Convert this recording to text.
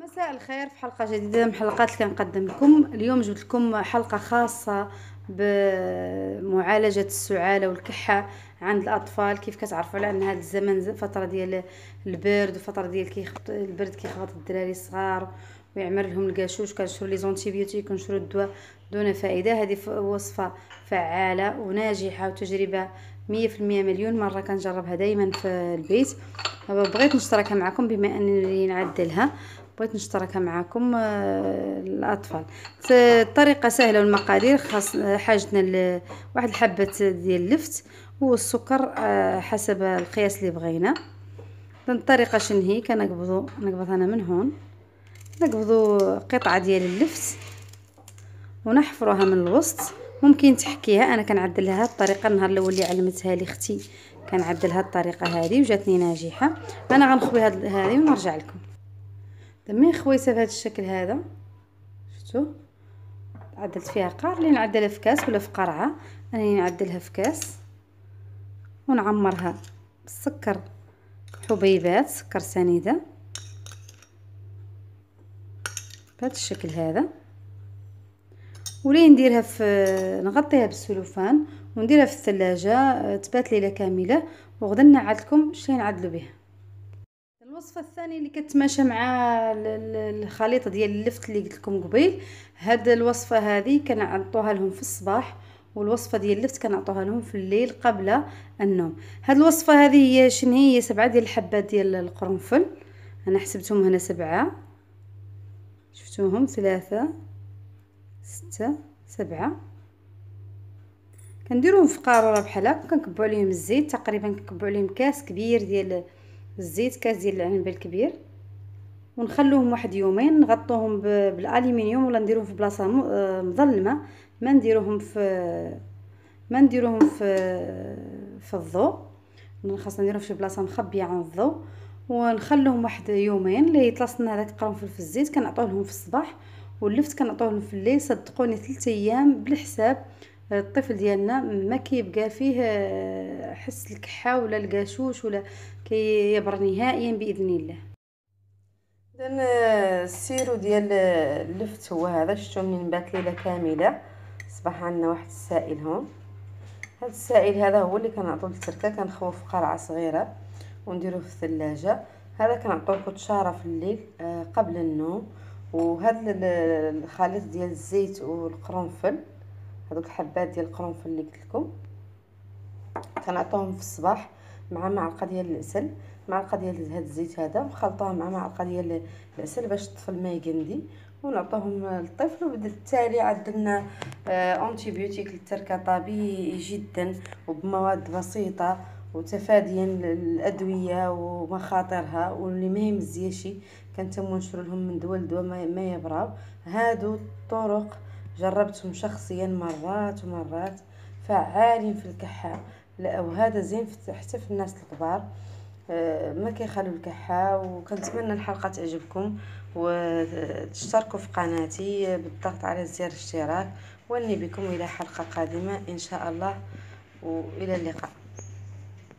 مساء الخير في حلقة جديدة من حلقات اللي كنقدم لكم. اليوم جبت لكم حلقة خاصة بمعالجة السعالة والكحة عند الأطفال. كيف كتعرفوا على أن هذا الزمن فترة ديال البرد وفترة ديال البرد كيخبط الدراري الصغار ويعمر لهم القاشوش. كنشرو لي زونتيبيوتيك ونشرو الدواء دون فائدة. هذه وصفة فعالة وناجحة وتجربة 100%. مليون مرة كنجربها دايما في البيت. بغيت نشتركها معكم بما أنني نعدلها، بغيت نشتركها معكم الاطفال. الطريقه سهله والمقادير خاص حاجتنا واحد الحبه ديال اللفت والسكر حسب القياس اللي بغينا. الطريقه شنهي؟ كنقبضوا انا من هون نقبضوا قطعه ديال اللفت ونحفروها من الوسط. ممكن تحكيها، انا كنعدلها الطريقه. النهار الاول اللي علمتها لي اختي كنعدلها الطريقه هذه وجاتني ناجحه. انا غنخوي هذه ونرجع لكم. دمي خويتها بهذا الشكل هذا، شفتوا عدلت فيها قار. اللي نعدلها في كاس ولا في قرعه، انا نعدلها في كاس ونعمرها بالسكر حبيبات، سكر سنيده بهذا الشكل هذا. ولي نديرها في نغطيها بالسلوفان ونديرها في الثلاجه تبات ليله كامله، وغدا نعدلكم شنو نعدلوا به. الوصفه الثانيه اللي كتماشى مع الخليطه ديال اللفت اللي قلت لكم قبيل، هاد الوصفه هذه كنعطوها لهم في الصباح، والوصفه ديال اللفت كنعطوها لهم في الليل قبل النوم. هاد الوصفه هذه هي شنو هي؟ 7 ديال الحبات ديال القرنفل. انا حسبتهم هنا 7، شفتوهم 3 6 7. كنديروهم في قاروره بحال هكا، كنكبوا عليهم الزيت تقريبا، كنكبوا عليهم كاس كبير ديال الزيت، كاس ديال العنبه الكبير، ونخلوهم واحد يومين. نغطوهم بالالومنيوم ولا نديروهم في بلاصه مظلمه. ما نديروهم في الضوء، خاصنا نديروهم في شي بلاصه مخبيه عن الضوء. ونخلوهم واحد يومين اللي يطلصنا هذاك القرنفل في الزيت. كنعطوه لهم في الصباح، واللفت كنعطوه لهم في الليل. صدقوني 3 ايام بالحساب الطفل ديالنا ما كيبقى فيه حس الكحه ولا القاشوش ولا كيبر نهائيا باذن الله. اذن السيرو ديال اللفت هو هذا. شفتوا منين بات ليله كامله صباح عندنا واحد السائل هون. هذا السائل هذا هو اللي كنعطوه للتركه. كنخوه في قرعه صغيره ونديروه في الثلاجه. هذا كنعطوه كتشاره في الليل قبل النوم. وهذا الخليط ديال الزيت والقرنفل، هذوك الحبات ديال القرنفل اللي قلت لكم، كنعطوهم في الصباح مع معلقه ديال العسل، معلقه ديال هذا الزيت هذا، ونخلطوها مع معلقه ديال العسل باش الطفل ما يقندي، ونعطوهم للطفل. وبالتالي عدلنا انتيبيوتيك للتركه طبيعي جدا وبمواد بسيطه وتفاديا للادويه ومخاطرها، واللي ما يمزياشي كنتمو نشرو لهم من دواء لدواء ما يبراو. هادو الطرق جربتهم شخصيا مرات ومرات، فعالين في الكحه. لا وهذا زين حتى في الناس الكبار ما كيخلوا الكحه. وكنتمنى الحلقه تعجبكم وتشتركوا في قناتي بالضغط على زر الاشتراك، واني بكم الى حلقه قادمه ان شاء الله، والى اللقاء.